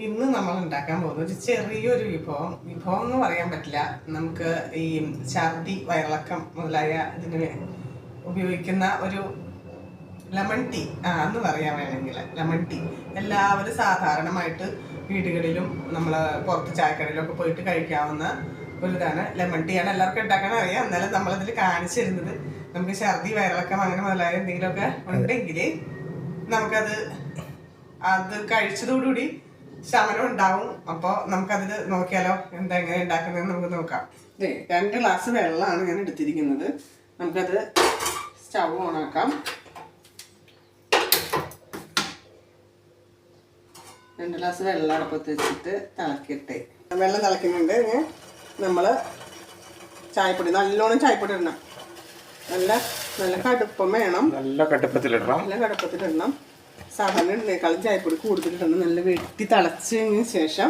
ഇന്ന് നമ്മൾ ഉണ്ടാക്കാൻ പോകുന്നത് ഒരു ചെറിയൊരു വിഭവം എന്ന് പറയാൻ പറ്റില്ല. നമുക്ക് ഈ ഛർദി, വയറിളക്കം മുതലായ ഇതിന് ഉപയോഗിക്കുന്ന ഒരു ലെമൺ ടീ എന്ന് പറയാൻ വേണമെങ്കിൽ ലെമൺ ടീ എല്ലാവരും സാധാരണമായിട്ട് വീടുകളിലും നമ്മൾ പുറത്ത് ചായക്കടയിലൊക്കെ പോയിട്ട് കഴിക്കാവുന്ന ഒരു ഇതാണ്. ലെമൺ ടീ ആണ് എല്ലാവർക്കും ഉണ്ടാക്കാൻ അറിയാം. എന്നാലും നമ്മളതിൽ കാണിച്ചിരുന്നത് നമുക്ക് ഛർദി, വയറിളക്കം അങ്ങനെ മുതലായ എന്തെങ്കിലുമൊക്കെ ഉണ്ടെങ്കിൽ നമുക്കത് കഴിച്ചതോടുകൂടി ശമനം ഉണ്ടാവും. അപ്പോൾ നമുക്കതിൽ നോക്കിയാലോ എങ്ങനെ ഉണ്ടാക്കുന്നതെന്ന് നമുക്ക് നോക്കാം. 2 ഗ്ലാസ് വെള്ളമാണ് ഞാൻ എടുത്തിരിക്കുന്നത്. നമുക്കത് സ്റ്റൗ ഓണാക്കാം. 2 ഗ്ലാസ് വെള്ളം അടുപ്പത്ത് വെച്ചിട്ട് തിളക്കിട്ടെ. വെള്ളം തിളക്കുന്നുണ്ട്. നമ്മൾ ചായപ്പൊടി, നല്ലോണം ചായപ്പൊടി ഇടണം. നല്ല കടുപ്പം വേണം. നല്ല കടുപ്പത്തിലിടണം. സാധാരണ ഇടുന്നേക്കാളും ചായപ്പൊടി കൂടുതലിടണം. നല്ല വെട്ടി തിളച്ചതിന് ശേഷം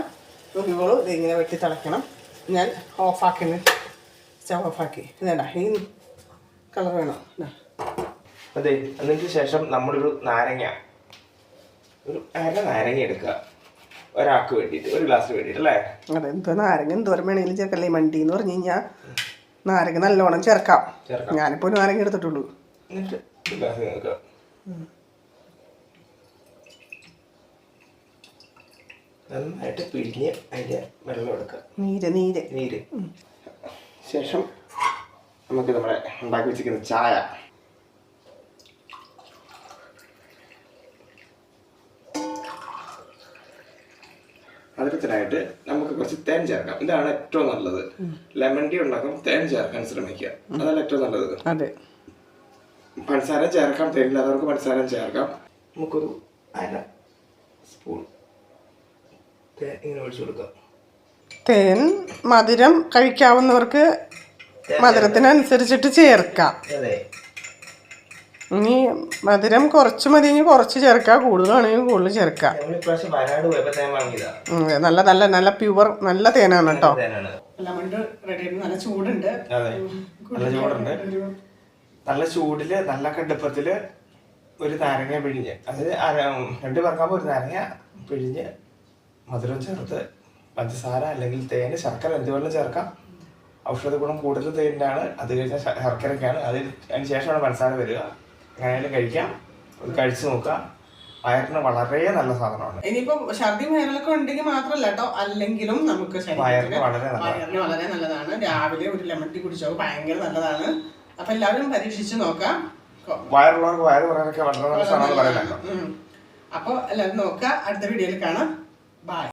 ഉരുവോളും ഇതിങ്ങനെ വെട്ടി തിളയ്ക്കണം. ഞാൻ ഓഫാക്കി, സ്റ്റവ് ഓഫാക്കി. ഇതേടാ ഈ കളർ വേണം. അതെ, അതിന് ശേഷം നമ്മളൊരു നാരങ്ങ, ഒരു നാരങ്ങ എടുക്കുക. ഒരാൾക്ക് വേണ്ടിയിട്ട്, 1 ഗ്ലാസ് വേണ്ടിയിട്ട് അല്ലേ? അതെ, നാരങ്ങ എന്തോരം വേണമെങ്കിലും ചേർക്കല്ലേ. മണ്ടി എന്ന് പറഞ്ഞു കഴിഞ്ഞാൽ നാരങ്ങ നല്ലോണം ചേർക്കാം. ഞാനിപ്പോൾ 1 നാരങ്ങ എടുത്തിട്ടുള്ളൂ. എന്നിട്ട് 1 ഗ്ലാസ് നോക്കുക. നന്നായിട്ട് പിഴിഞ്ഞ് അതിൻ്റെ വെള്ളം എടുക്കുക. നീര് ശേഷം നമുക്ക് നമ്മുടെ ഉണ്ടാക്കി വെച്ചിരിക്കുന്ന ചായ, അതിനകത്തിനായിട്ട് നമുക്ക് കുറച്ച് തേൻ ചേർക്കാം. ഇതാണ് ഏറ്റവും നല്ലത്. ലെമൺ ടീ ഉണ്ടാക്കും, തേൻ ചേർക്കാൻ ശ്രമിക്കുക. അതാണ് ഏറ്റവും നല്ലത്. അതെ, പഞ്ചസാര ചേർക്കാം, തേനില്ലാത്തവർക്ക് പഞ്ചസാര ചേർക്കാം. നമുക്കൊരു 1/2 സ്പൂൺ ഇങ്ങനെ ഒഴിച്ചു കൊടുക്കാം. തേൻ മധുരം കഴിക്കാവുന്നവർക്ക് മധുരത്തിനനുസരിച്ചിട്ട് ചേർക്കാം. ഇനി മധുരം കുറച്ച് മതിയെങ്കിൽ കുറച്ച് ചേർക്കാം, കൂടുതലാണെങ്കിൽ കൂടുതൽ ചേർക്കാം. നല്ല പ്യുവർ നല്ല തേനാണ് കേട്ടോ. നല്ല ചൂടുണ്ട്. നല്ല ചൂടില് നല്ല കടുപ്പത്തില് ഒരു നാരങ്ങ പിഴിഞ്ഞ്, അതായത് 2 പേർക്കാകുമ്പോൾ 1 നാരങ്ങ പിഴിഞ്ഞ് മധുരം ചേർത്ത് പഞ്ചസാര അല്ലെങ്കിൽ തേന്, ശർക്കര എന്തുവേണം ചേർക്കാം. ഔഷധ ഗുണം കൂടുതൽ തേനിലാണ്. അത് കഴിഞ്ഞാൽ ശർക്കരയ്ക്കാണ്. അതിന് ശേഷമാണ് പഞ്ചസാര വരിക. എങ്ങനെയാലും കഴിക്കാം. അത് കഴിച്ചു നോക്കുക. വയറിന് വളരെ നല്ല സാധനമാണ്. ഇനിയിപ്പം ഛർദി വയറിളക്കം ഉണ്ടെങ്കിൽ മാത്രമല്ല കേട്ടോ, അല്ലെങ്കിലും നമുക്ക് വയറിന് വളരെ നല്ലതാണ്. രാവിലെ ഒരു ലെമൺ ടീ കുടിച്ചോ, ഭയങ്കര നല്ലതാണ്. അപ്പൊ എല്ലാവരും പരീക്ഷിച്ച് നോക്കാം. വയറുള്ളവർക്ക് വയറ് പറയാനൊക്കെ വളരെ നല്ല സാധനം പറയുന്നുണ്ടോ. അപ്പൊ എല്ലാവരും നോക്കാം. അടുത്ത വീഡിയോയിൽ കാണാം. ബൈ.